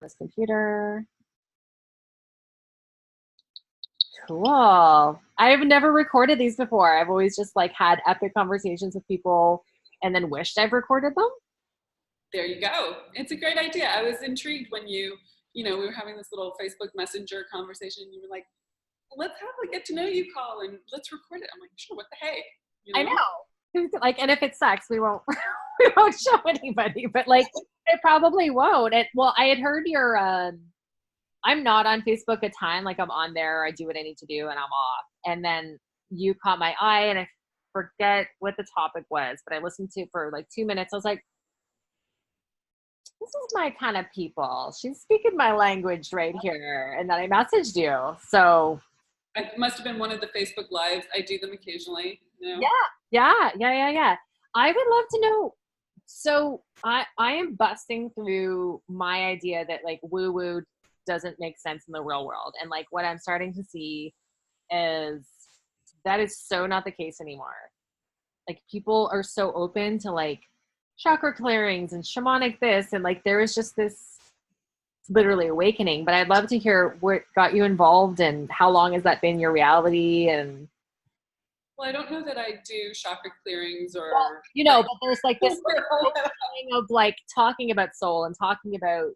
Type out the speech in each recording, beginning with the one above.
this computer. Cool. I've never recorded these before. I've always just like had epic conversations with people and then wished I've recorded them. There you go. It's a great idea. I was intrigued when we were having this little Facebook Messenger conversation. You were like, let's have a get to know you call and let's record it. I'm like, sure, what the heck? I know. Like, and if it sucks, we won't we won't show anybody. But like, it probably won't. Well, I had heard your. I'm not on Facebook a ton. Like, I'm on there. I do what I need to do, and I'm off. And then you caught my eye, and I forget what the topic was, but I listened to it for like 2 minutes. I was like, this is my kind of people. She's speaking my language right here. And then I messaged you. So it must have been one of the Facebook Lives. I do them occasionally. Yeah. I would love to know. So I am busting through my idea that like woo-woo doesn't make sense in the real world. And like what I'm starting to see is that is so not the case anymore. Like people are so open to like chakra clearings and shamanic this, and like there is just this literally awakening. But I'd love to hear what got you involved and how long has that been your reality. And well, I don't know that I do chakra clearings or but there's like this thing of like talking about soul and talking about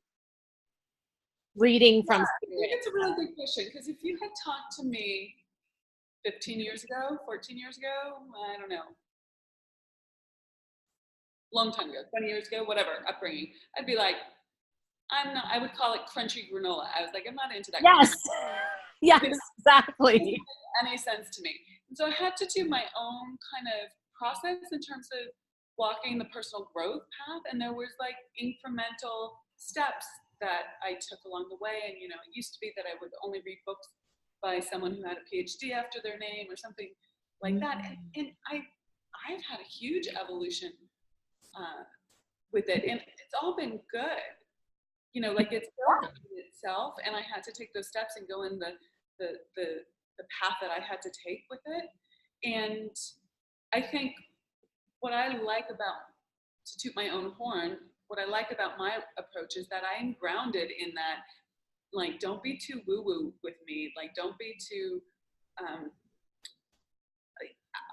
reading from spirit. I think it's a really good question, because if you had talked to me 15 years ago, 14 years ago, I don't know, long time ago, 20 years ago, whatever, upbringing, I'd be like, I would call it crunchy granola. I was like, I'm not into that. Yes. Yes, exactly. It didn't make any sense to me. And so I had to do my own kind of process in terms of walking the personal growth path. And there was like incremental steps that I took along the way. And, it used to be that I would only read books by someone who had a PhD after their name or something like that. And I've had a huge evolution with it. And it's all been good. Like it's built in itself. And I had to take those steps and go in the path that I had to take with it. And I think what I like about, to toot my own horn, what I like about my approach is that I am grounded in that, like, don't be too woo-woo with me. Like, don't be too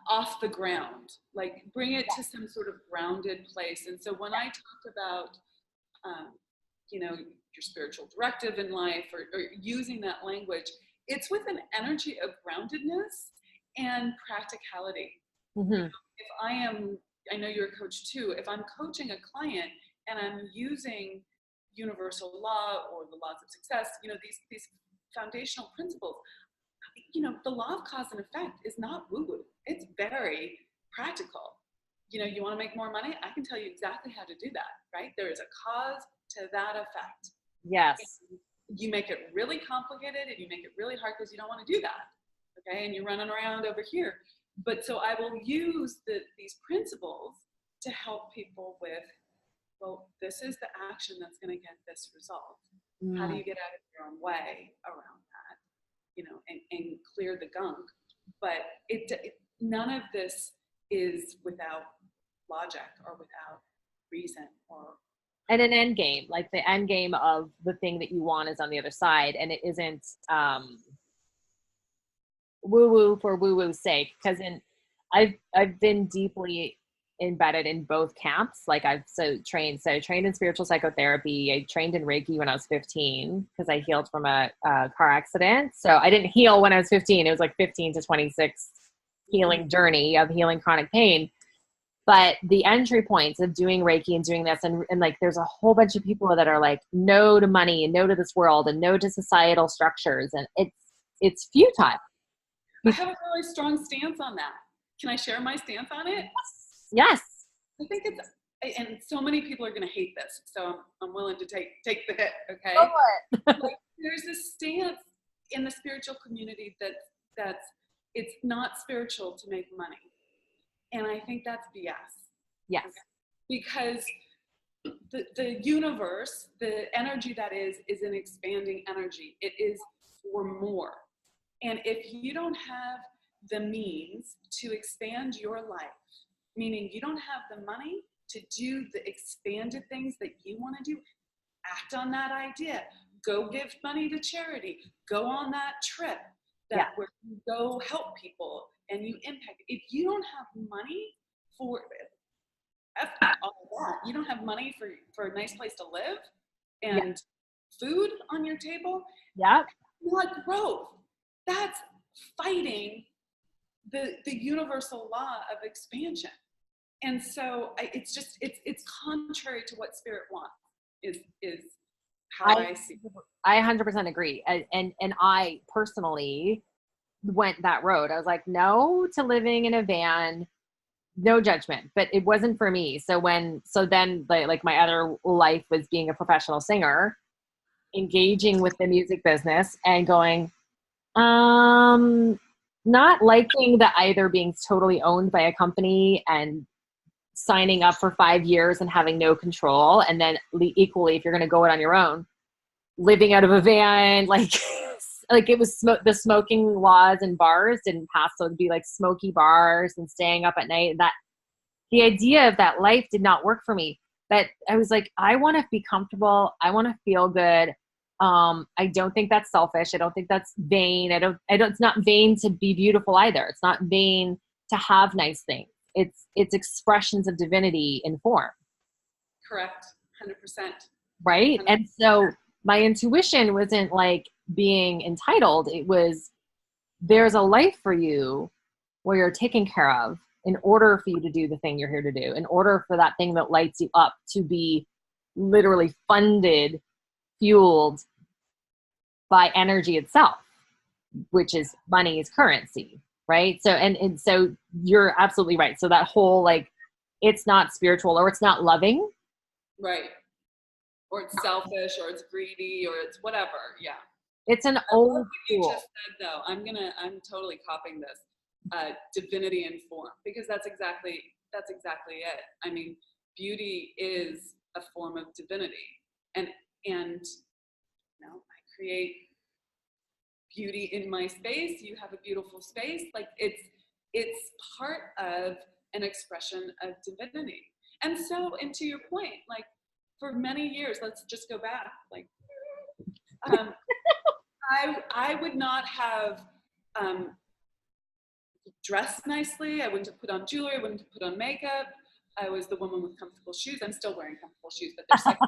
off the ground. Like, bring it to some sort of grounded place. And so when I talk about, your spiritual directive in life or using that language, it's with an energy of groundedness and practicality. Mm-hmm. I know you're a coach too, if I'm coaching a client and I'm using universal law or the laws of success, these foundational principles, the law of cause and effect is not woo-woo. It's very practical. You want to make more money? I can tell you exactly how to do that, right? There is a cause to that effect. Yes. And you make it really complicated and you make it really hard because you don't want to do that. Okay. And you're running around over here. But so I will use these principles to help people with, well, this is the action that's going to get this result. How do you get out of your own way around that, and clear the gunk? But none of this is without logic or without reason and an end game. Like the end game of the thing that you want is on the other side, and it isn't woo-woo for woo-woo's sake. Because I've been deeply embedded in both camps. Like I trained in spiritual psychotherapy. I trained in Reiki when I was 15 because I healed from a car accident. So I didn't heal when I was 15. It was like 15 to 26 healing journey of healing chronic pain. But the entry points of doing Reiki and doing this, and like there's a whole bunch of people that are like no to money and no to this world and no to societal structures, and it's futile. I have a really strong stance on that. Can I share my stance on it? Yes. I think and so many people are going to hate this, so I'm willing to take the hit. Okay. Go for it. Like, there's a stance in the spiritual community that's it's not spiritual to make money. And I think that's BS. Yes. Okay? Because the universe, the energy that is an expanding energy. It is for more. And if you don't have the means to expand your life, meaning you don't have the money to do the expanded things that you want to do, act on that idea, go give money to charity, go on that trip that where you go help people and you impact. If you don't have money for all of that, you don't have money for a nice place to live and food on your table, Yep. not growth. That's fighting the universal law of expansion. And so it's contrary to what spirit wants is how I see it. I 100% agree. And I personally went that road. I was like, no to living in a van, no judgment, but it wasn't for me. So then like my other life was being a professional singer, engaging with the music business and going, not liking the either being totally owned by a company and signing up for 5 years and having no control. And then equally, if you're going to go it on your own, living out of a van, like it was the smoking laws in bars didn't pass. So it'd be like smoky bars and staying up at night. And that the idea of that life did not work for me. But I was like, I want to be comfortable. I want to feel good. I don't think that's selfish. I don't think that's vain. It's not vain to be beautiful either. It's not vain to have nice things. It's expressions of divinity in form. Correct. 100%. Right. 100%. And so my intuition wasn't like being entitled. It was, there's a life for you where you're taken care of in order for you to do the thing you're here to do, in order for that thing that lights you up to be literally funded, fueled by energy itself, which is money is currency, right? So, and so you're absolutely right. So that whole, like, it's not spiritual or it's not loving. Right. Or it's selfish or it's greedy or it's whatever. Yeah. It's an old you just said though, I'm totally copying this, divinity in form, because that's exactly it. I mean, beauty is a form of divinity, and I create beauty in my space. You have a beautiful space. Like it's part of an expression of divinity. And so, and to your point, like for many years, let's just go back, like, I would not have dressed nicely. I wouldn't have put on jewelry. I wouldn't have put on makeup. I was the woman with comfortable shoes. I'm still wearing comfortable shoes, but they're second.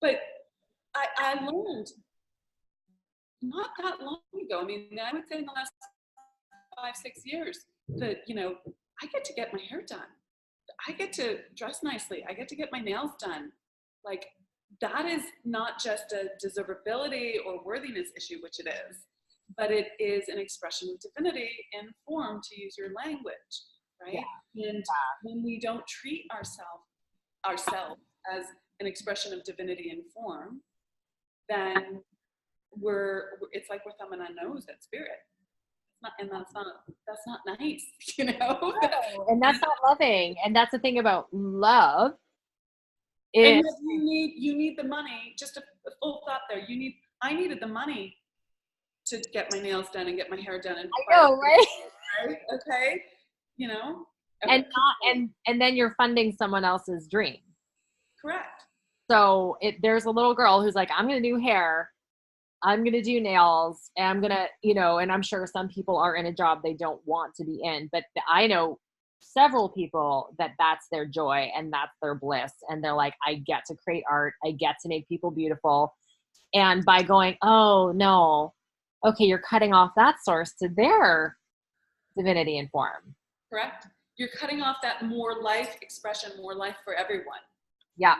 But I learned not that long ago. I mean, I would say in the last 5-6 years that, I get to get my hair done. I get to dress nicely. I get to get my nails done. Like, that is not just a deservability or worthiness issue, which it is, but it is an expression of divinity in form, to use your language, right? Yeah. And when we don't treat ourselves as an expression of divinity in form, then it's like we're thumbing our nose at spirit. That's not nice, No, and that's not loving. And that's the thing about love. And you need the money. Just a full thought there. I needed the money to get my nails done and get my hair done. And I know, right? Okay. And then you're funding someone else's dream. Correct. So there's a little girl who's like, I'm going to do hair. I'm going to do nails. And I'm going to, and I'm sure some people are in a job they don't want to be in, but I know several people that's their joy and that's their bliss. And they're like, I get to create art. I get to make people beautiful. And by going, oh no, okay, you're cutting off that source to their divinity and form. Correct. You're cutting off that more life expression, more life for everyone. Yeah.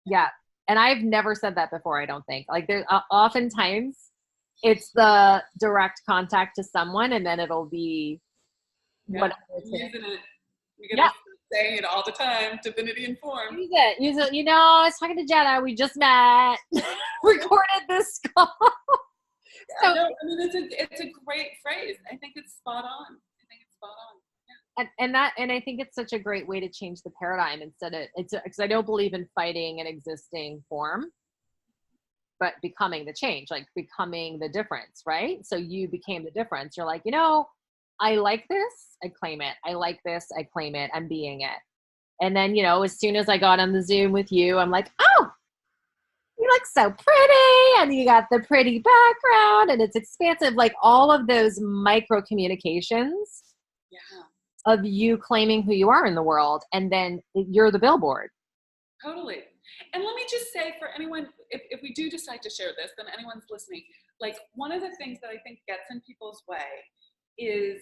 Yeah. And I've never said that before, I don't think. Like there's oftentimes it's the direct contact to someone and then it'll be whatever it's You're going to saying it all the time, divinity in form. Use it. I was talking to Jenna. We just met. Recorded this call. So, no, I mean, it's a great phrase. I think it's spot on. Yeah. And I think it's such a great way to change the paradigm because I don't believe in fighting an existing form, but becoming the change, like becoming the difference, right? So you became the difference. You're like, I like this, I claim it. I like this, I claim it. I'm being it. And then, as soon as I got on the Zoom with you, I'm like, oh, you look so pretty. And you got the pretty background and it's expansive, like all of those micro communications of you claiming who you are in the world. And then you're the billboard. Totally. And let me just say for anyone, if we do decide to share this, then anyone's listening, like one of the things that I think gets in people's way is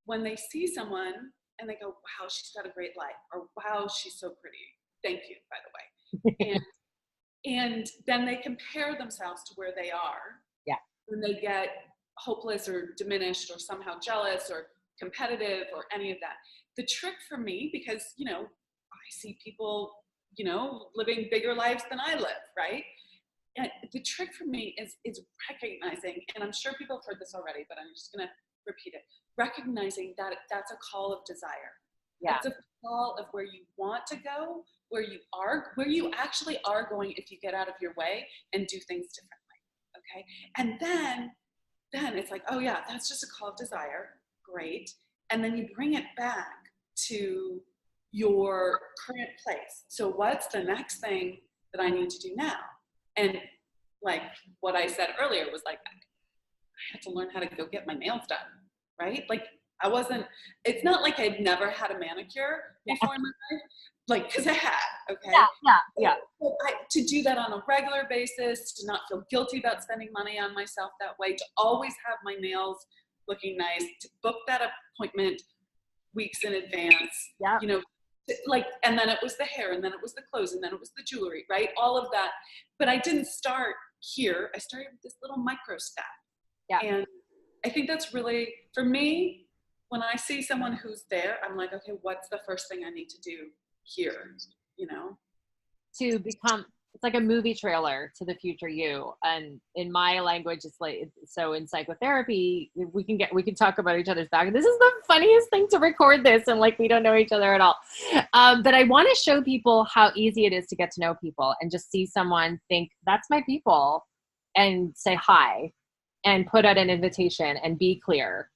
when they see someone and they go, wow, she's got a great life, or wow, she's so pretty. Thank you, by the way. And then they compare themselves to where they are. Yeah. And they get hopeless or diminished or somehow jealous or competitive or any of that. The trick for me, because, I see people, living bigger lives than I live, right? And the trick for me is recognizing, and I'm sure people have heard this already, but I'm just going to repeat it, recognizing that that's a call of desire. Yeah. It's a call of where you want to go, where you actually are going if you get out of your way and do things differently, okay? And then it's like, oh yeah, that's just a call of desire, great. And then you bring it back to your current place. So what's the next thing that I need to do now? And like what I said earlier was like, I had to learn how to go get my nails done, right? Like it's not like I'd never had a manicure before in my life, like, cause I had, okay? Yeah. But to do that on a regular basis, to not feel guilty about spending money on myself that way, to always have my nails looking nice, to book that appointment weeks in advance, and then it was the hair, and then it was the clothes, and then it was the jewelry, right? All of that. But I didn't start here. I started with this little micro step. Yeah. And I think that's really, for me, when I see someone who's there, I'm like, okay, what's the first thing I need to do here? To become, it's like a movie trailer to the future you. And in my language, it's like, so in psychotherapy, we can talk about each other's back. This is the funniest thing to record this. And like, we don't know each other at all. But I want to show people how easy it is to get to know people and just see someone think that's my people and say hi and put out an invitation and be clear.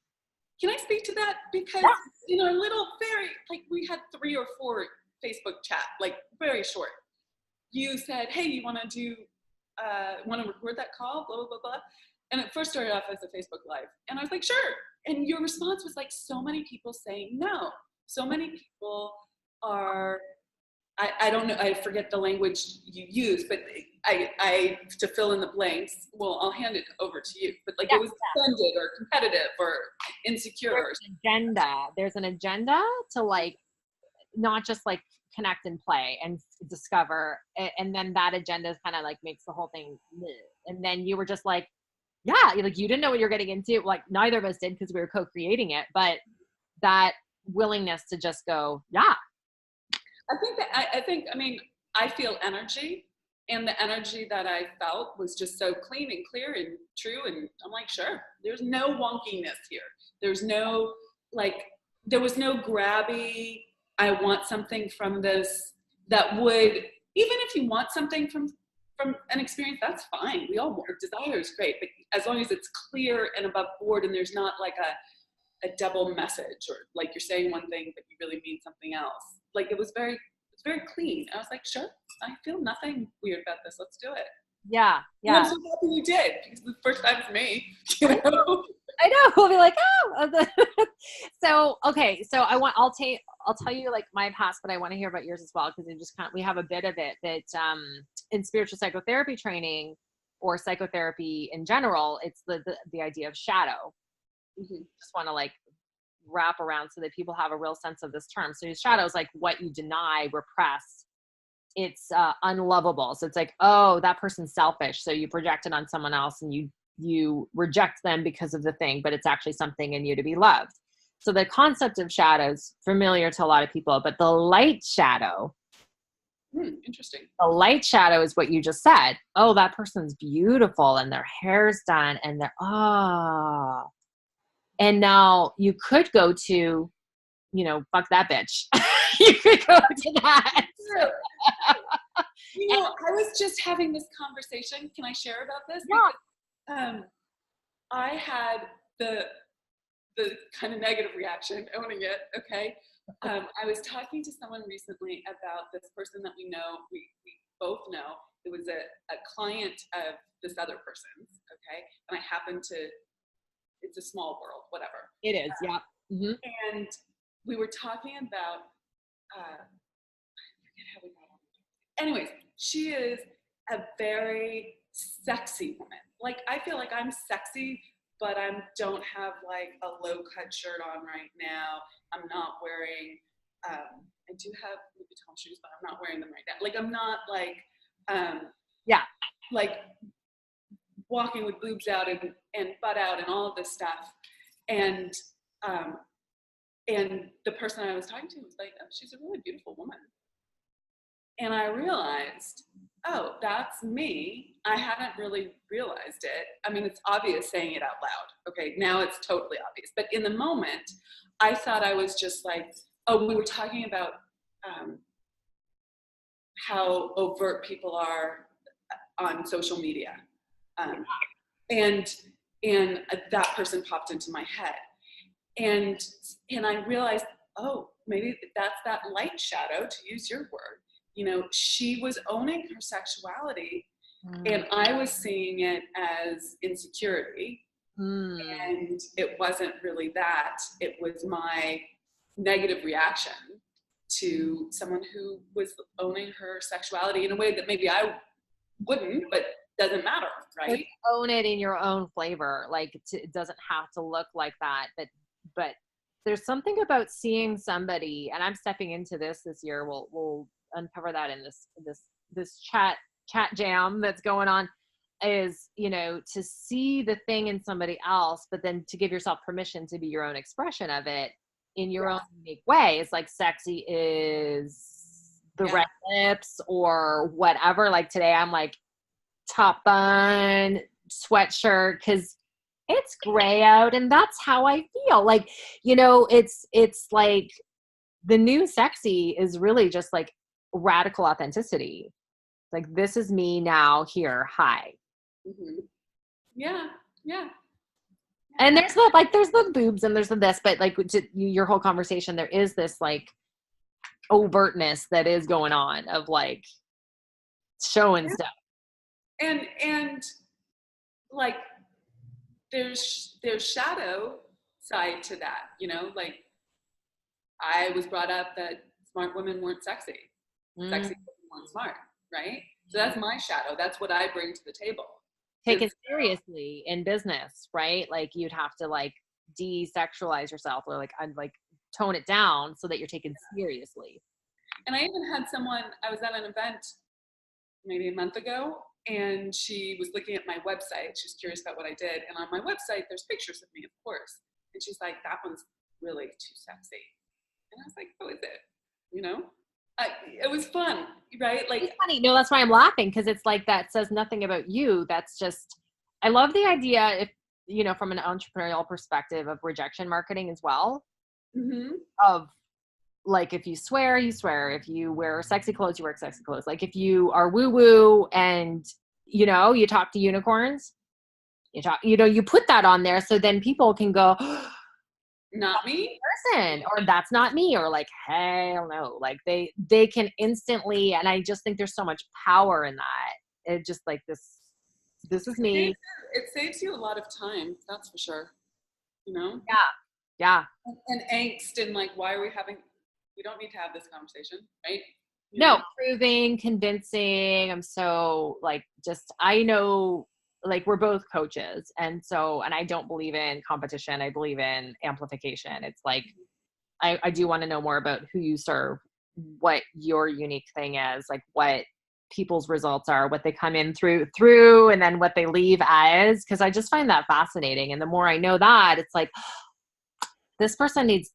Can I speak to that? Because in our little we had 3 or 4 Facebook chat, like very short. You said, hey, you want to record that call, blah, blah, blah, blah. And it first started off as a Facebook Live. And I was like, sure. And your response was like so many people saying no. So many people are, I don't know, I forget the language you use, but I to fill in the blanks, well, I'll hand it over to you. But it was offended or competitive or insecure. There's an agenda to like, not just like connect and play and discover. And then that agenda kind of like makes the whole thing. And then you were just like, yeah, you didn't know what you're getting into. Like neither of us did because we were co-creating it, but that willingness to just go, yeah. I feel energy, and the energy that I felt was just so clean and clear and true. And I'm like, sure, there's no wonkiness here. There's no, there was no grabby, I want something from this that would, even if you want something from an experience, that's fine. We all want, desire is great, but as long as it's clear and above board and there's not like a double message or like you're saying one thing, but you really mean something else. Like it's very clean. I was like, sure, I feel nothing weird about this. Let's do it. Yeah. And I'm so happy you did, because the first time it's me, I know. We'll be like, oh. So, okay. So I'll tell you like my past, but I want to hear about yours as well. Cause we have a bit of it that, in spiritual psychotherapy training or psychotherapy in general, it's the idea of shadow. Mm-hmm. Just want to like wrap around so that people have a real sense of this term. So shadow is like what you deny, repress. It's unlovable. So it's like, oh, that person's selfish. So you project it on someone else and you reject them because of the thing, but it's actually something in you to be loved. So the concept of shadow is familiar to a lot of people, but the light shadow, interesting. The light shadow is what you just said. Oh, that person's beautiful and their hair's done and and now you could go to, fuck that bitch. You could go to that. I was just having this conversation. Can I share about this? Yeah. Because, I had the kind of negative reaction, owning it, okay? I was talking to someone recently about this person that we both know. It was a client of this other person's, okay? And I happened to, it's a small world, whatever. It is, yeah. Mm-hmm. And we were talking about, I forget how we got on. Anyways, she is a very sexy woman. Like, I feel like I'm sexy, but I don't have like a low-cut shirt on right now. I'm not wearing, I do have Louis Vuitton shoes, but I'm not wearing them right now. Like, I'm not like, like walking with boobs out and butt out and all of this stuff. And the person I was talking to was like, oh, she's a really beautiful woman. And I realized, oh, that's me. I hadn't really realized it. I mean, it's obvious saying it out loud. Okay, now it's totally obvious. But in the moment, I thought I was just like, oh, we were talking about how overt people are on social media. And that person popped into my head. And I realized, oh, maybe that's that light shadow, to use your word. You know, she was owning her sexuality, and I was seeing it as insecurity. And it wasn't really that. It was my negative reaction to someone who was owning her sexuality in a way that maybe I wouldn't, but doesn't matter, right? Like, own it in your own flavor. Like, it doesn't have to look like that, but there's something about seeing somebody, and I'm stepping into this year. We'll uncover that in this chat jam that's going on, is, you know, to see the thing in somebody else, but then to give yourself permission to be your own expression of it in your own unique way. It's like sexy is the red lips or whatever. Like today I'm like top bun, sweatshirt, because it's gray out and that's how I feel. Like, you know, it's like the new sexy is really just like radical authenticity. Like, this is me now, here, hi. Yeah. And there's the boobs and there's the this, but like to your whole conversation, there is this like overtness that is going on of like showing stuff. And like there's shadow side to that, you know, like I was brought up that smart women weren't sexy. Sexy women weren't smart, right? So that's my shadow. That's what I bring to the table. Taken seriously in business, right? Like you'd have to like desexualize yourself or like tone it down so that you're taken seriously. And I even had someone, I was at an event maybe a month ago, and she was looking at my website. She's curious about what I did. And on my website, there's pictures of me, of course. And she's like, that one's really too sexy. And I was like, oh, is it? You know? It was fun, right? Like, it's funny. No, that's why I'm laughing, because it's like that says nothing about you. That's just, I love the idea, if you know, from an entrepreneurial perspective, of rejection marketing as well. Of like, if you swear, you swear. If you wear sexy clothes, you wear sexy clothes. Like if you are woo woo and you know you talk to unicorns, you put that on there, so then people can go, not me person, or that's not me, or like, hell no. Like they can instantly, and I just think there's so much power in that. It just like this is me. It saves you a lot of time, that's for sure. You know? Yeah. And angst, and like, we don't need to have this conversation, right? Proving, convincing. I'm so like, I know, like, we're both coaches, and I don't believe in competition. I believe in amplification. It's like, I do want to know more about who you serve, what your unique thing is, like what people's results are, what they come in through, and then what they leave as, because I just find that fascinating. And the more I know that, it's like, this person needs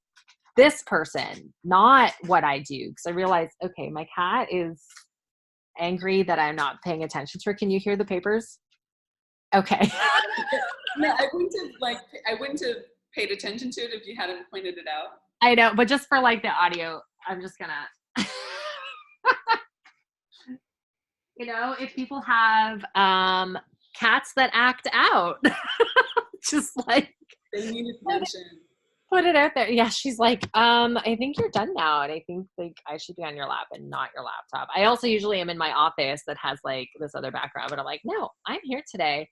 this person, not what I do. Because I realize, okay, my cat is angry that I'm not paying attention to her. Can you hear the papers? Okay. No, I wouldn't have paid attention to it if you hadn't pointed it out. I know, but just for like the audio, I'm just gonna, you know, if people have cats that act out, just like they need attention. Put it out there. Yeah, she's like, I think you're done now, and I think like I should be on your lap and not your laptop. I also usually am in my office that has like this other background, but I'm like, no, I'm here today.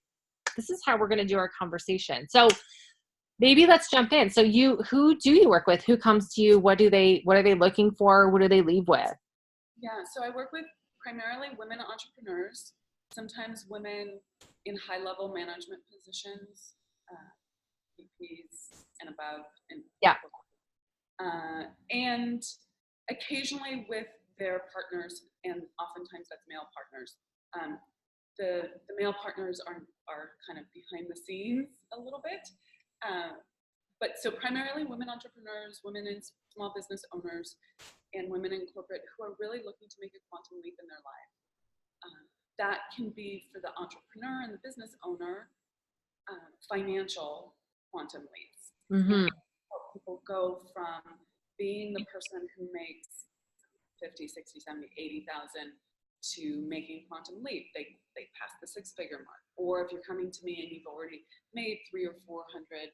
This is how we're going to do our conversation. So maybe let's jump in. So who do you work with? Who comes to you? What are they looking for? What do they leave with? Yeah, so I work with primarily women entrepreneurs, sometimes women in high-level management positions, VPs and above, Yeah. And occasionally with their partners, and oftentimes that's male partners. The male partners are kind of behind the scenes a little bit. But so primarily women entrepreneurs, women in small business owners, and women in corporate who are really looking to make a quantum leap in their life. That can be for the entrepreneur and the business owner, financial quantum leaps. Mm-hmm. People go from being the person who makes 50, 60, 70, 80,000 to making quantum leap. They pass the six-figure mark. Or if you're coming to me and you've already made 300 or 400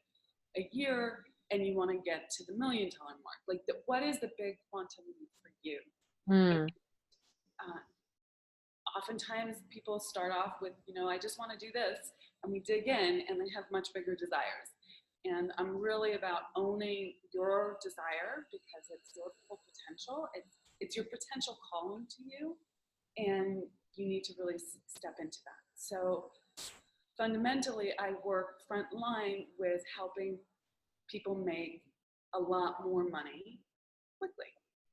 a year and you want to get to the $1 million mark, like what is the big quantum leap for you? Mm. Oftentimes people start off with, I just want to do this, and we dig in and they have much bigger desires. And I'm really about owning your desire because it's your full potential. It's your potential calling to you, and you need to really step into that. So fundamentally, I work frontline with helping people make a lot more money quickly.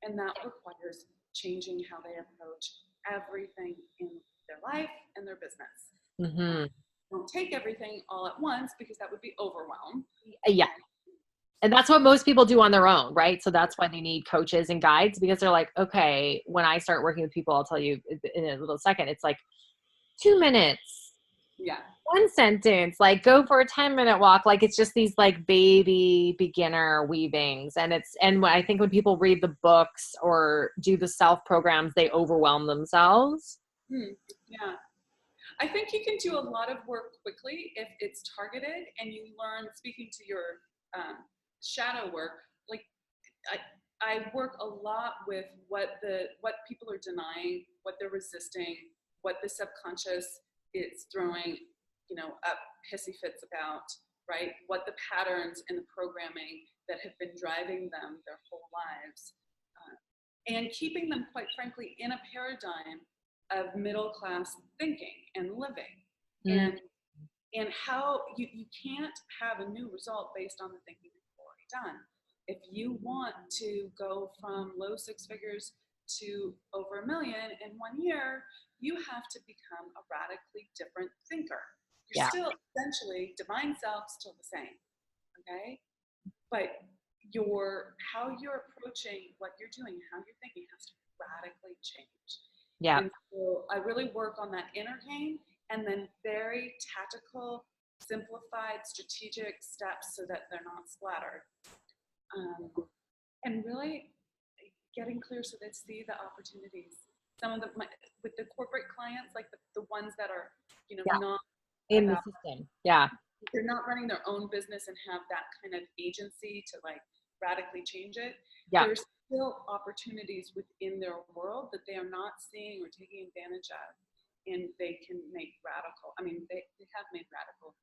And that requires changing how they approach everything in their life and their business. Mm-hmm. Don't take everything all at once because that would be overwhelm. Yeah. And that's what most people do on their own, right? So that's why they need coaches and guides, because they're like, okay, when I start working with people, I'll tell you in a little second, it's like 2 minutes. Yeah. 1 sentence, like go for a 10-minute walk. Like it's just these like baby beginner weavings. And I think when people read the books or do the self programs, they overwhelm themselves. Yeah. I think you can do a lot of work quickly if it's targeted and you learn, speaking to your shadow work, like I work a lot with what people are denying, what they're resisting, what the subconscious is throwing, up hissy fits about, right? What the patterns and the programming that have been driving them their whole lives, and keeping them, quite frankly, in a paradigm of middle class thinking and living. Mm. And how you can't have a new result based on the thinking that you've already done. If you want to go from low six figures to over $1 million in 1 year, you have to become a radically different thinker. You're still essentially divine self, still the same, okay? But how you're approaching what you're doing, how you're thinking has to radically change. Yeah. And so I really work on that inner game, and then very tactical, simplified, strategic steps so that they're not splattered. And really getting clear so they see the opportunities. Some of with the corporate clients, like the ones that are, not in the system. Yeah. They're not running their own business and have that kind of agency to like radically change it. Yeah. There's still opportunities within their world that they are not seeing or taking advantage of, and they can make they have made radical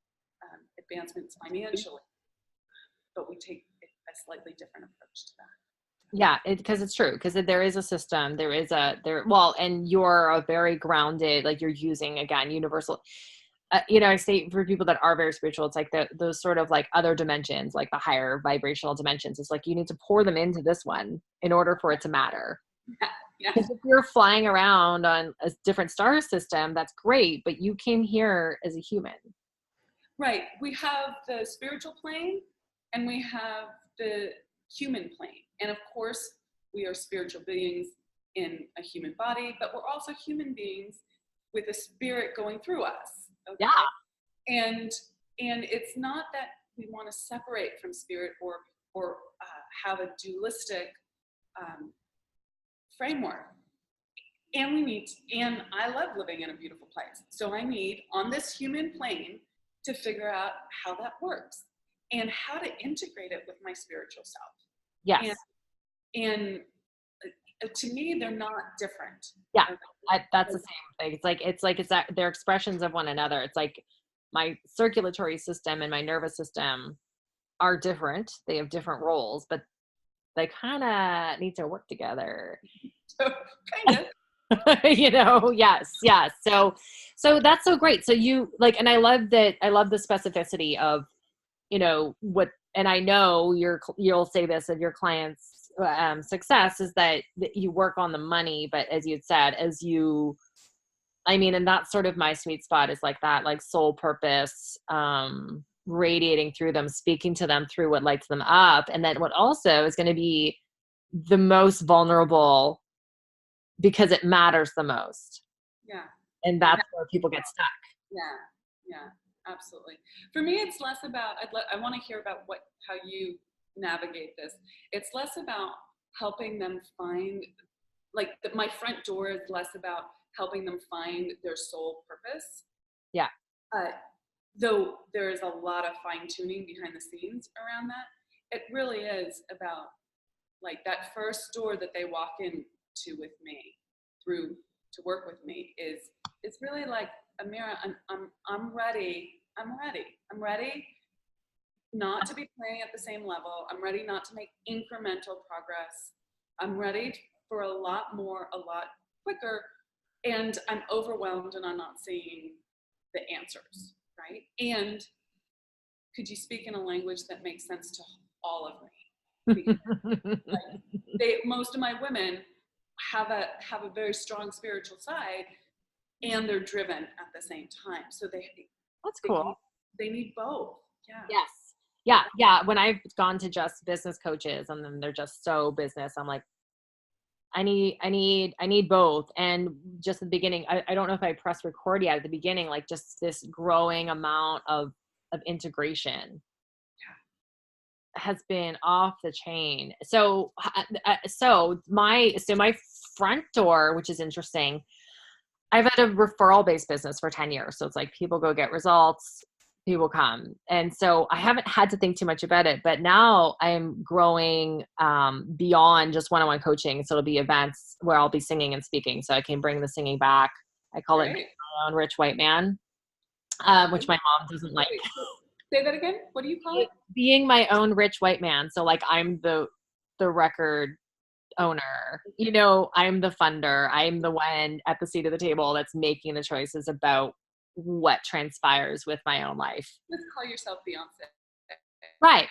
advancements financially, but we take a slightly different approach to that. Yeah, because it's true, because there is a system, and you're a very grounded, like you're using, again, universal, I say for people that are very spiritual, it's like those sort of like other dimensions, like the higher vibrational dimensions. It's like you need to pour them into this one in order for it to matter. Yeah. Because if you're flying around on a different star system, that's great, but you came here as a human. Right. We have the spiritual plane and we have the human plane. And of course, we are spiritual beings in a human body, but we're also human beings with a spirit going through us. Okay? Yeah. And it's not that we want to separate from spirit or have a dualistic framework. And I love living in a beautiful place. So I need, on this human plane, to figure out how that works. and how to integrate it with my spiritual self. Yes. And to me, they're not different. Yeah, that's the same thing. It's that they're expressions of one another. It's like my circulatory system and my nervous system are different. They have different roles, but they kind of need to work together. So, kind of. Yes. So that's so great. So you like, and I love the specificity of, what, and I know you'll say this of your clients' success is that you work on the money, but as you had said, and that's sort of my sweet spot is like that, like soul purpose, radiating through them, speaking to them through what lights them up. And then what also is going to be the most vulnerable because it matters the most. Yeah. And that's where people get stuck. Yeah, absolutely. For me, it's less about, I want to hear about how you navigate this. It's less about helping them find, my front door is less about helping them find their soul purpose. Yeah. Though there is a lot of fine tuning behind the scenes around that, it really is about like that first door that they walk into with me to work with me is it's really like, Amira, I'm ready. I'm ready not to be playing at the same level. I'm ready not to make incremental progress. I'm ready for a lot quicker. And I'm overwhelmed and I'm not seeing the answers, right? And could you speak in a language that makes sense to all of me? Because most of my women have a very strong spiritual side and they're driven at the same time. So that's cool. They need both. Yeah. Yes. Yeah. When I've gone to just business coaches and then they're just so business, I'm like, I need both. And just at the beginning, I don't know if I pressed record yet at the beginning, like just this growing amount of integration has been off the chain. So my front door, which is interesting, I've had a referral based business for 10 years. So it's like people go get results, people come. And so I haven't had to think too much about it, but now I'm growing beyond just one-on-one coaching. So it'll be events where I'll be singing and speaking. So I can bring the singing back. I call it my own rich white man, which my mom doesn't like. Say that again. What do you call it? Being my own rich white man. So like I'm the record owner, I'm the funder. I'm the one at the seat of the table that's making the choices about what transpires with my own life. Let's call yourself Beyonce. Right.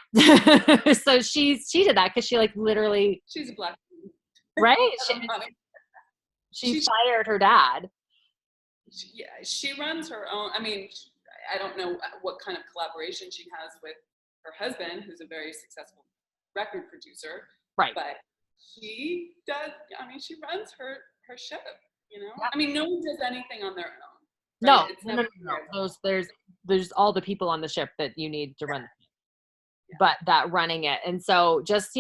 So she did that because she like literally. She's a black woman. Right. She fired her dad. She runs her own. I mean, I don't know what kind of collaboration she has with her husband, who's a very successful record producer. Right. But she does. I mean, she runs her ship. Yeah. I mean, no one does anything on their own. Right? No. There's all the people on the ship that you need to run, but that running it. And so just,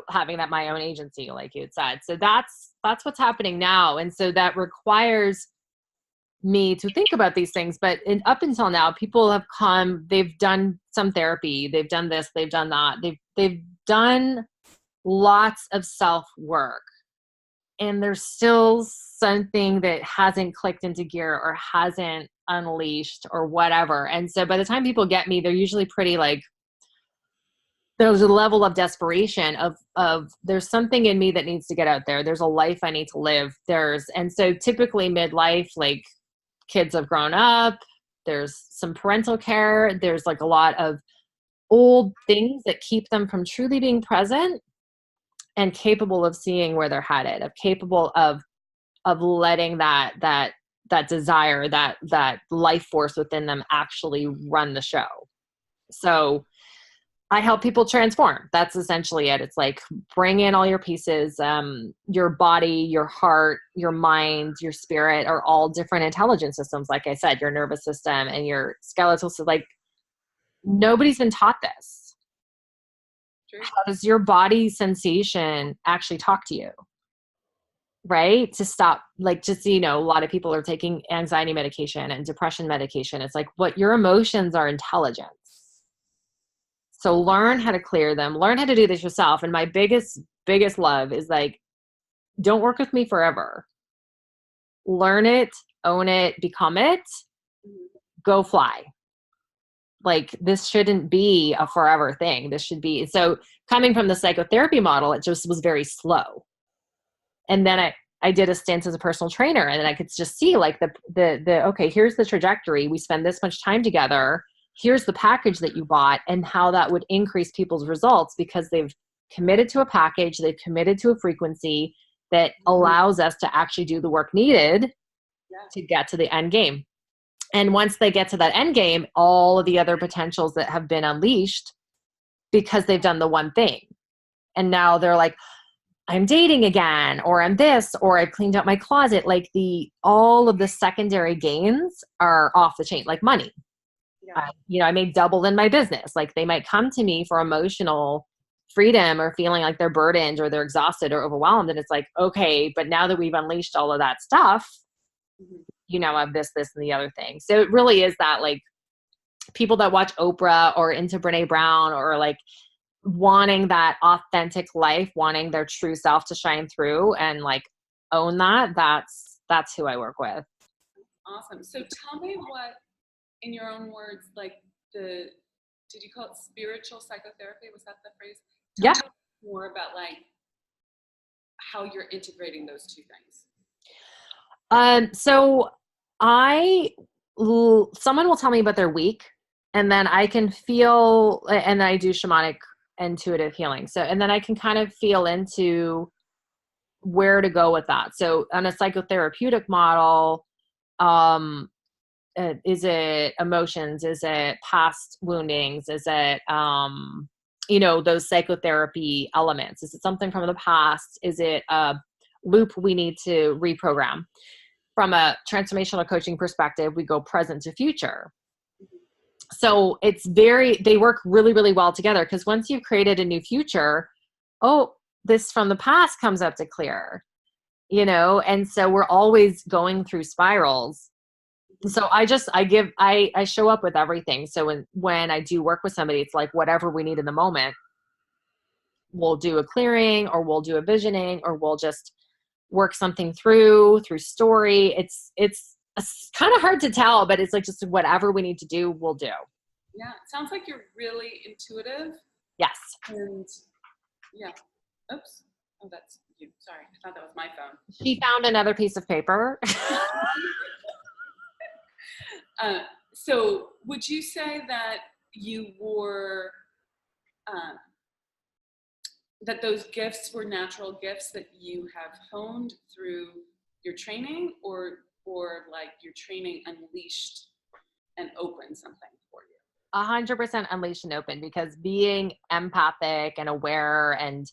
having that my own agency, like you had said. So that's what's happening now. And so that requires me to think about these things. But up until now, people have come, they've done some therapy, they've done this, they've done that. They've done lots of self-work. And there's still something that hasn't clicked into gear or hasn't unleashed or whatever. And so by the time people get me, they're usually pretty like, there's a level of desperation of there's something in me that needs to get out there. There's a life I need to live. And so typically midlife, like kids have grown up, there's some parental care. There's like a lot of old things that keep them from truly being present and capable of seeing where they're headed, of capable of letting that desire, that life force within them actually run the show. So I help people transform. That's essentially it. It's like bring in all your pieces. Your body, your heart, your mind, your spirit are all different intelligence systems. Like I said, your nervous system and your skeletal. So like nobody's been taught this. How does your body sensation actually talk to you? Right? To stop, like, just, a lot of people are taking anxiety medication and depression medication. It's like what your emotions are intelligence. So learn how to clear them, learn how to do this yourself. And my biggest love is like, don't work with me forever. Learn it, own it, become it, go fly. Like, this shouldn't be a forever thing. This should be, so coming from the psychotherapy model, it just was very slow. And then I did a stint as a personal trainer, and then I could just see like the okay, here's the trajectory. We spend this much time together. Here's the package that you bought, and how that would increase people's results because they've committed to a package, they've committed to a frequency that allows us to actually do the work needed to get to the end game. And once they get to that end game, all of the other potentials that have been unleashed because they've done the one thing. And now they're like, I'm dating again, or I'm this, or I've cleaned out my closet. Like all of the secondary gains are off the chain, like money. Yeah. I made double in my business. Like, they might come to me for emotional freedom or feeling like they're burdened or they're exhausted or overwhelmed. And it's like, okay, but now that we've unleashed all of that stuff, of this, and the other thing. So it really is that, like, people that watch Oprah or into Brene Brown or like wanting that authentic life, wanting their true self to shine through and like own that's who I work with. Awesome. So tell me what, in your own words, like did you call it spiritual psychotherapy? Was that the phrase? Tell me more about like how you're integrating those two things. So someone will tell me about their week, and then I can feel, and I do shamanic intuitive healing. So, and then I can kind of feel into where to go with that. So on a psychotherapeutic model, is it emotions? Is it past woundings? Is it, those psychotherapy elements? Is it something from the past? Is it a loop we need to reprogram? From a transformational coaching perspective, we go present to future. So they work really, really well together, because once you've created a new future, this from the past comes up to clear, and so we're always going through spirals. So I show up with everything. So when I do work with somebody, it's like whatever we need in the moment, we'll do a clearing, or we'll do a visioning, or we'll just work something through story. It's kind of hard to tell, but it's like just whatever we need to do, we'll do. Yeah. It sounds like you're really intuitive. Yes. And yeah. Oops. Oh, that's you. Sorry. I thought that was my phone. She found another piece of paper. So would you say that you were, that those gifts were natural gifts that you have honed through your training, or like your training unleashed and opened something for you? 100% unleashed and open, because being empathic and aware and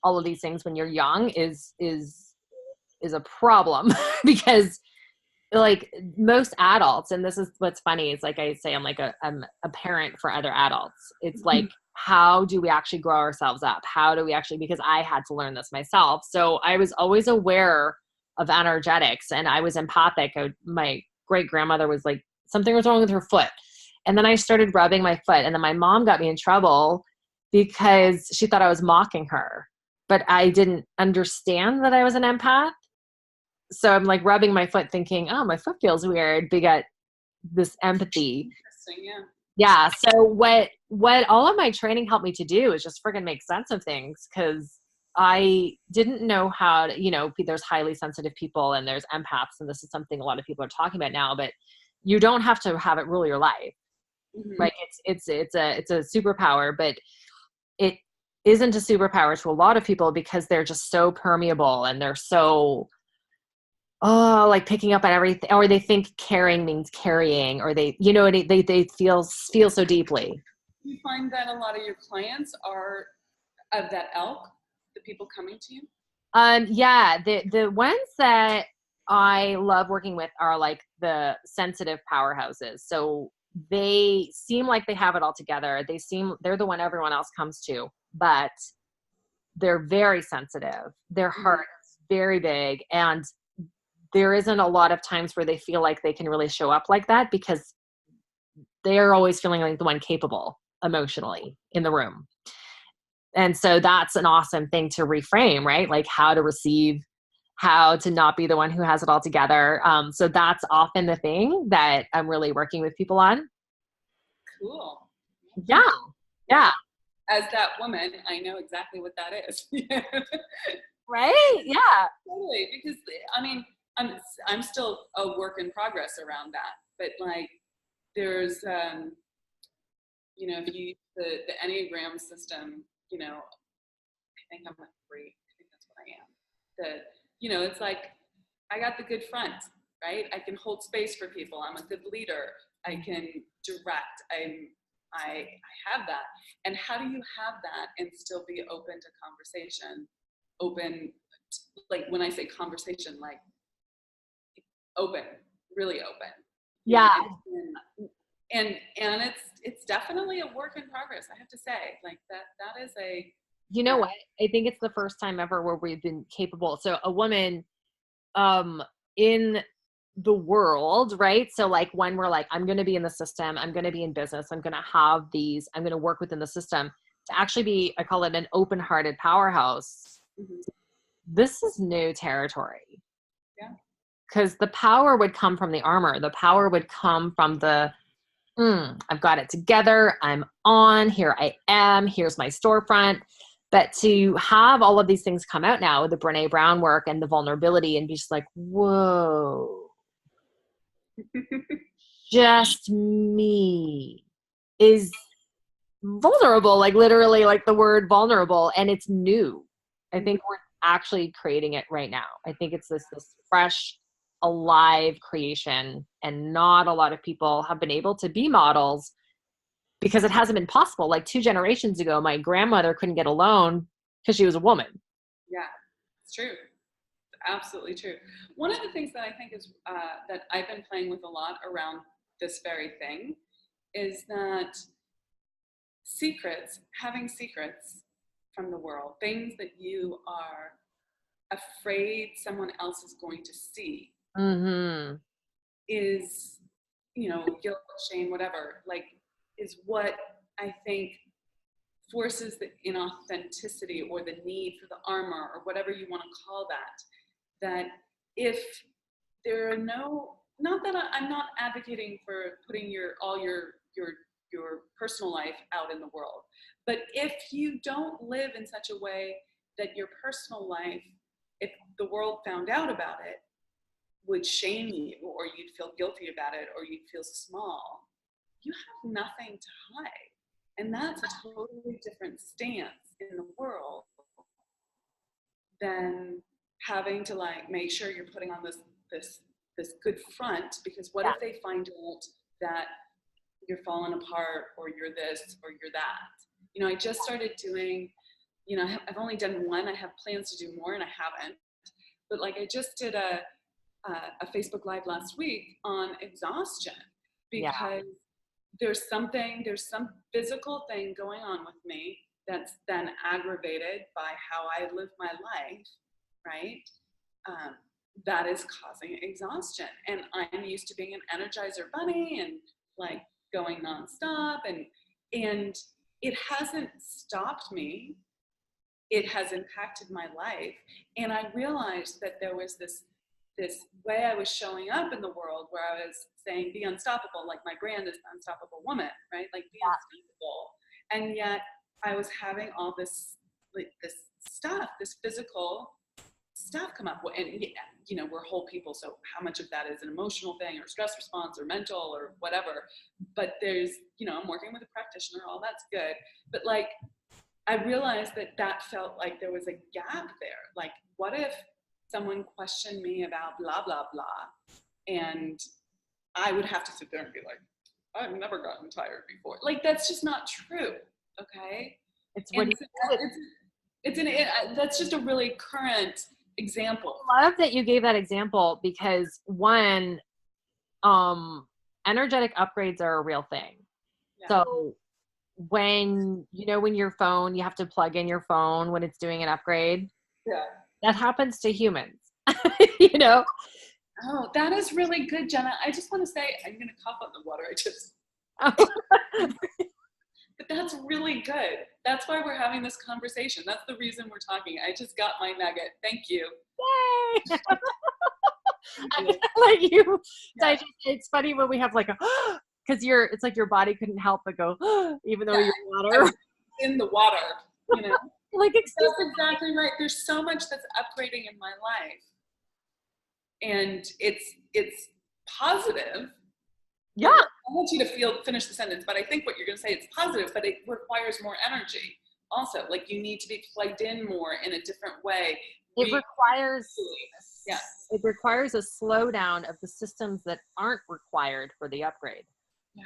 all of these things when you're young is a problem because like most adults, and this is what's funny, is like I say, I'm a parent for other adults. It's like, how do we actually grow ourselves up? How do we actually, because I had to learn this myself. So I was always aware of energetics, and I was empathic. My great grandmother was like, something was wrong with her foot. And then I started rubbing my foot, and then my mom got me in trouble because she thought I was mocking her, but I didn't understand that I was an empath. So I'm like rubbing my foot thinking, oh, my foot feels weird. But got this empathy. Interesting, yeah. Yeah. So what all of my training helped me to do is just friggin' make sense of things, because I didn't know how to, there's highly sensitive people and there's empaths, and this is something a lot of people are talking about now, but you don't have to have it rule your life. Mm-hmm. Like it's a superpower, but it isn't a superpower to a lot of people because they're just so permeable and they're so like picking up on everything, or they think caring means carrying, or they feel so deeply. Do you find that a lot of your clients are of that ilk, the people coming to you? Yeah, the ones that I love working with are like the sensitive powerhouses. So they seem like they have it all together. They're the one everyone else comes to, but they're very sensitive. Their heart is very big, and there isn't a lot of times where they feel like they can really show up like that because they're always feeling like the one capable. emotionally in the room. And so that's an awesome thing to reframe, right? Like how to receive, how to not be the one who has it all together. So that's often the thing that I'm really working with people on. Cool. Yeah. Yeah. As that woman, I know exactly what that is. Right? Yeah. Totally. Because I mean, I'm still a work in progress around that. But like there's if you use the Enneagram system, I think I'm a 3. I think that's what I am. It's like I got the good front, right? I can hold space for people. I'm a good leader. I can direct. I have that. And how do you have that and still be open to conversation? Open, like when I say conversation, like open, really open. Yeah. And it's definitely a work in progress. I have to say, like that is a. You know what? I think it's the first time ever where we've been capable. So a woman, in the world, right? So like when we're like, I'm going to be in the system, I'm going to be in business, I'm going to have these, I'm going to work within the system to actually be, I call it an open-hearted powerhouse. Mm-hmm. This is new territory. Yeah. Because the power would come from the armor. The power would come from the, I've got it together. I'm on, here I am, here's my storefront. But to have all of these things come out now with the Brene Brown work and the vulnerability and be just like, whoa, just me is vulnerable, like literally like the word vulnerable. And it's new. I think we're actually creating it right now. I think it's this fresh, alive creation. And not a lot of people have been able to be models because it hasn't been possible. Like 2 generations ago, my grandmother couldn't get a loan because she was a woman. Yeah, it's true. It's absolutely true. One of the things that I think is that I've been playing with a lot around this very thing is that having secrets from the world, things that you are afraid someone else is going to see, is, guilt, shame, whatever, like, is what I think forces the inauthenticity or the need for the armor or whatever you want to call that if there are not that I'm not advocating for putting all your personal life out in the world, but if you don't live in such a way that your personal life, if the world found out about it, would shame you, or you'd feel guilty about it, or you'd feel small, you have nothing to hide. And that's a totally different stance in the world than having to like make sure you're putting on this good front, because what if they find out that you're falling apart, or you're this, or you're that? I just started doing, I've only done one. I have plans to do more, and I haven't. But like I just did a Facebook Live last week on exhaustion, because there's some physical thing going on with me that's then aggravated by how I live my life, right? That is causing exhaustion. And I'm used to being an Energizer bunny and like going nonstop, and it hasn't stopped me. It has impacted my life. And I realized that there was this way I was showing up in the world where I was saying, be unstoppable, like my brand is Unstoppable Woman, right? Like be unstoppable. And yet I was having all this stuff, this physical stuff come up. And we're whole people, so how much of that is an emotional thing or stress response or mental or whatever? But there's, I'm working with a practitioner, all that's good. But like, I realized that felt like there was a gap there. Like, what if someone questioned me about blah, blah, blah, and I would have to sit there and be like, I've never gotten tired before. Like, that's just not true, okay? That's just a really current example. I love that you gave that example, because one, energetic upgrades are a real thing. Yeah. So when your phone, you have to plug in your phone when it's doing an upgrade. Yeah. That happens to humans. Oh, that is really good, Jenna. I just want to say, I'm going to cough on the water. But that's really good. That's why we're having this conversation. That's the reason we're talking. I just got my nugget. Thank you. Yay! I'm gonna let you Yeah. digest. It's funny when we have like a, because it's like your body couldn't help but go, even though Yeah, you're water. in the water, you know. Like, excuse That's exactly right. There's so much that's upgrading in my life, and it's positive. Yeah. I want you to finish the sentence, but I think what you're going to say, it's positive, but it requires more energy. Also, like, you need to be plugged in more in a different way. It requires Yes. it requires a slowdown of the systems that aren't required for the upgrade. Yeah.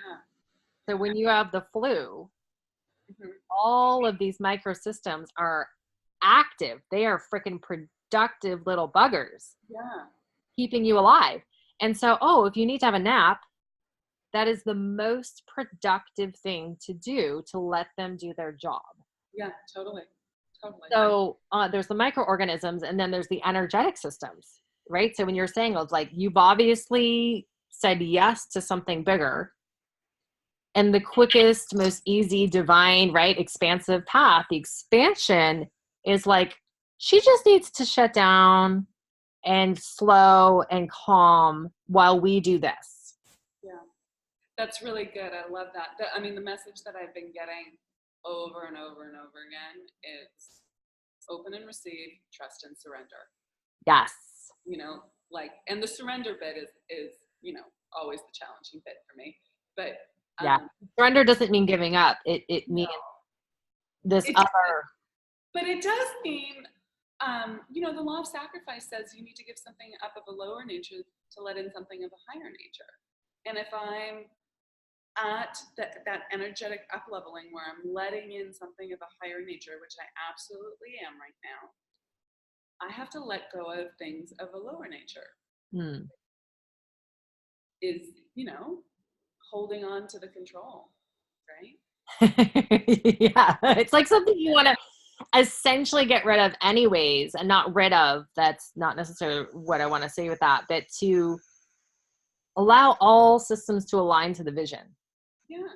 So when you have the flu, all of these microsystems are active. They are freaking productive little buggers. Yeah. Keeping you alive. And so, if you need to have a nap, that is the most productive thing to do to let them do their job. Yeah, totally. So there's the microorganisms, and then there's the energetic systems, right? So when you're saying, it's like, you've obviously said yes to something bigger, and the quickest, most easy, divine, right, expansive path, the expansion is like, she just needs to shut down and slow and calm while we do this. Yeah, that's really good. I love that. I mean, the message that I've been getting over and over and over again is open and receive, trust and surrender. Yes. You know, like, and the surrender bit is, you know, always the challenging bit for me. But surrender doesn't mean giving up. It means this other. But it does mean, you know, the law of sacrifice says you need to give something up of a lower nature to let in something of a higher nature. And if I'm at that energetic up leveling where I'm letting in something of a higher nature, which I absolutely am right now, I have to let go of things of a lower nature. Is, you know, holding on to the control, right? Yeah, it's like something you want to essentially get rid of anyways, and not rid of, that's not necessarily what I want to say with that, but to allow all systems to align to the vision. Yeah.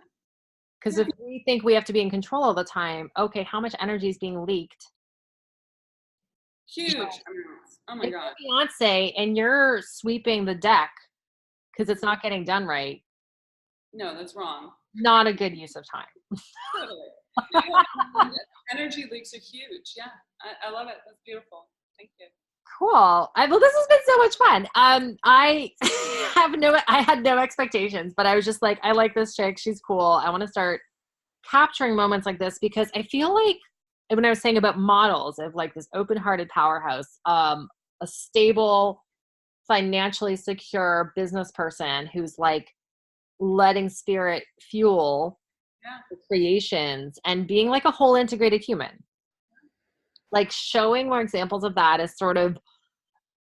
Because if we think we have to be in control all the time, okay, how much energy is being leaked? Huge amounts. Oh my God. Beyonce, and you're sweeping the deck because it's not getting done right. No, that's wrong. Not a good use of time. Totally. Energy leaks are huge. Yeah, I love it. That's beautiful. Thank you. Cool. Well, this has been so much fun. I had no expectations, but I was just like, I like this chick. She's cool. I want to start capturing moments like this, because I feel like when I was saying about models of like this open-hearted powerhouse, a stable, financially secure business person who's like letting spirit fuel the creations and being like a whole integrated human. Like, showing more examples of that is sort of,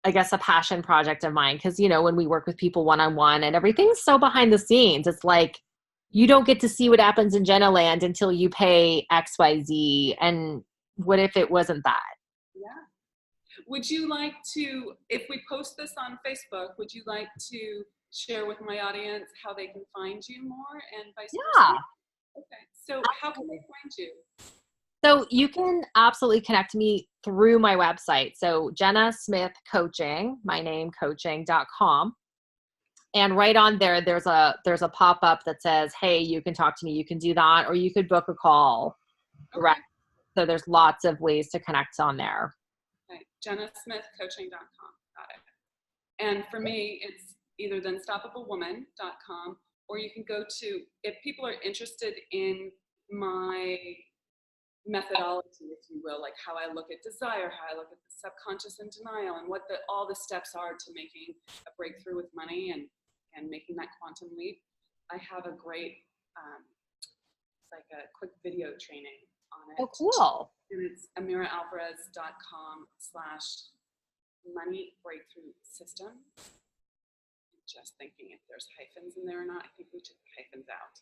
I guess, a passion project of mine. Because, you know, when we work with people one-on-one and everything's so behind the scenes, it's like, you don't get to see what happens in Jenna land until you pay XYZ. And what if it wasn't that? Yeah. Would you like to, if we post this on Facebook, would you like to share with my audience how they can find you more and vice versa? Okay. So how can they find you? So you can absolutely connect me through my website. So Jenna Smith Coaching, my name, coaching.com. And right on there, there's a pop-up that says, hey, you can talk to me. You can do that, or you could book a call direct. So there's lots of ways to connect on there. Okay. JennaSmithCoaching.com. Got it. And for me, it's either theunstoppablewoman.com, or you can go to, if people are interested in my methodology, if you will, like how I look at desire, how I look at the subconscious and denial, and what all the steps are to making a breakthrough with money and making that quantum leap. I have a great, like a quick video training on it. Oh, cool. And it's AmiraAlvarez.com/money breakthrough system. I'm just thinking if there's hyphens in there or not. I think we took the hyphens out.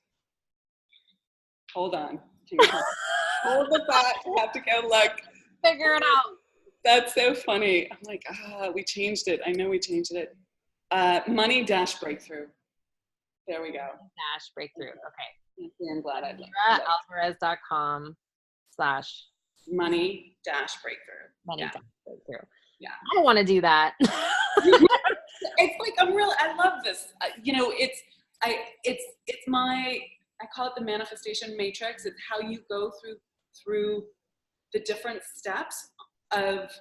Hold on. Hold the thought. I have to go look. Figure it out. That's so funny. I'm like, we changed it. I know we changed it. Money-breakthrough. There we go. Dash breakthrough. Okay. Yeah, I'm glad I looked. AmiraAlvarez.com/ money dash breakthrough. money Yeah. dash breakthrough. Yeah. I want to do that. It's like, I love this. It's my, I call it the manifestation matrix. It's how you go through the different steps of,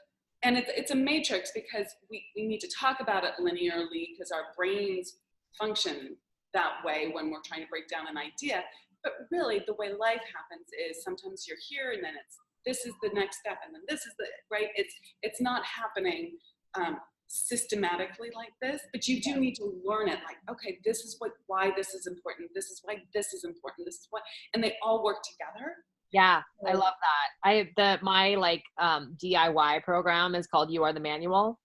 and it's a matrix because we need to talk about it linearly because our brains function that way when we're trying to break down an idea. But really the way life happens is sometimes you're here and then this is the next step and then this is right. It's not happening systematically like this, but you do need to learn it. Like, okay, this is why this is important. This is why this is important. This is why, and they all work together. Yeah, I love that. My DIY program is called You Are the Manual.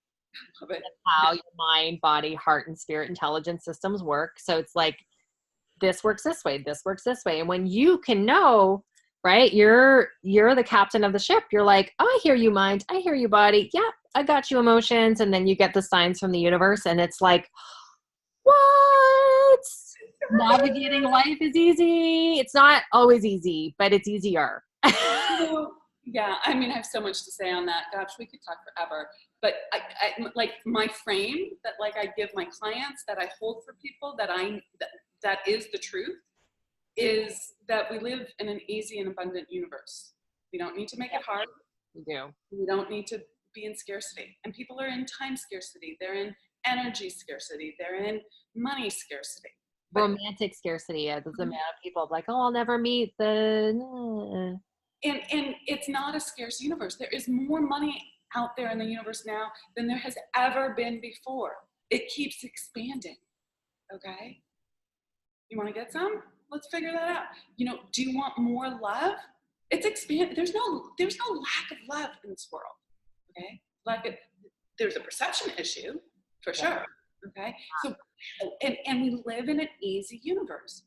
Love it. How your mind, body, heart, and spirit intelligence systems work. So it's like, this works this way, this works this way. And when you can know, right, you're the captain of the ship. You're like, oh, I hear you, mind. I hear you, body. Yeah, I got you, emotions. And then you get the signs from the universe. And it's like, what? Navigating life is easy. It's not always easy, but it's easier. Yeah, I mean, I have so much to say on that. Gosh, we could talk forever. But I like my frame that like I give my clients, that I hold for people, that is the truth, is that we live in an easy and abundant universe. We don't need to make it hard. We do. We don't need to be in scarcity. And people are in time scarcity. They're in energy scarcity. They're in money scarcity. Romantic scarcity. There's a amount of people like, oh, I'll never meet the. And it's not a scarce universe. There is more money out there in the universe now than there has ever been before. It keeps expanding. Okay? You want to get some? Let's figure that out. Do you want more love? It's expanding. There's no lack of love in this world. Okay? There's a perception issue for sure. Okay? So, and we live in an easy universe.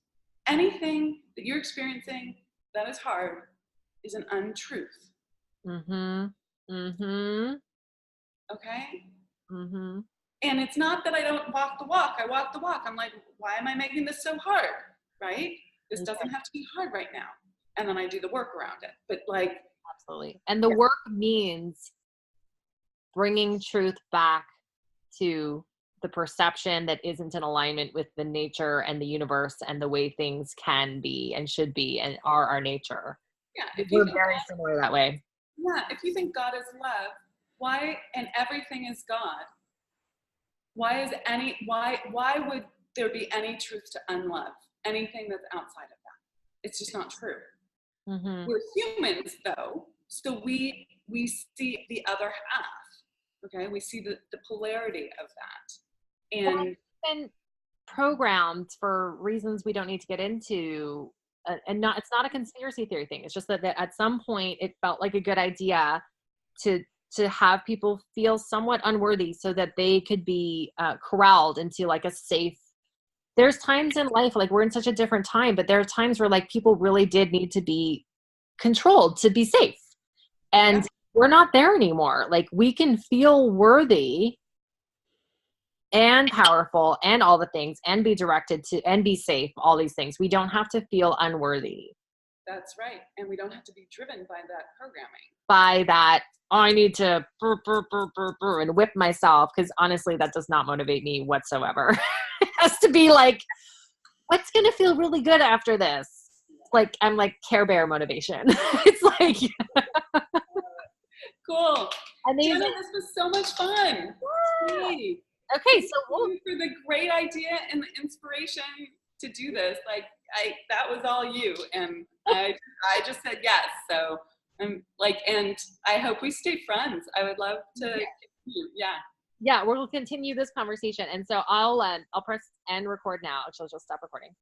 Anything that you're experiencing that is hard is an untruth. Mm-hmm. Mm-hmm. Okay? Mm-hmm. And it's not that I don't walk the walk. I walk the walk. I'm like, why am I making this so hard? Right? This doesn't have to be hard right now. And then I do the work around it. But like, absolutely. And the work means bringing truth back to the perception that isn't in alignment with the nature and the universe and the way things can be and should be and are our nature. Yeah, we're very similar that way. Yeah, if you think God is love, why, and everything is God, why would there be any truth to unlove? Anything that's outside of that? It's just not true. Mm-hmm. We're humans though, so we see the other half. Okay, we see the polarity of that. And we've been programmed for reasons we don't need to get into. And it's not a conspiracy theory thing. It's just that at some point it felt like a good idea to have people feel somewhat unworthy so that they could be corralled into like a safe. There's times in life, like we're in such a different time, but there are times where like people really did need to be controlled to be safe. And we're not there anymore. Like we can feel worthy and powerful and all the things and be directed to and be safe, all these things. We don't have to feel unworthy. That's right. And we don't have to be driven by that programming. By that, oh, I need to and whip myself, because honestly, that does not motivate me whatsoever. It has to be like, what's going to feel really good after this? Like, I'm like Care Bear motivation. It's like. Cool. Amazing. Jenna, this was so much fun. Yay. Okay, so thank you for the great idea and the inspiration to do this. Like that was all you, and I just said yes. So I'm like, and I hope we stay friends. I would love to. Yeah. We'll continue this conversation, and so I'll press end record now. She'll just stop recording.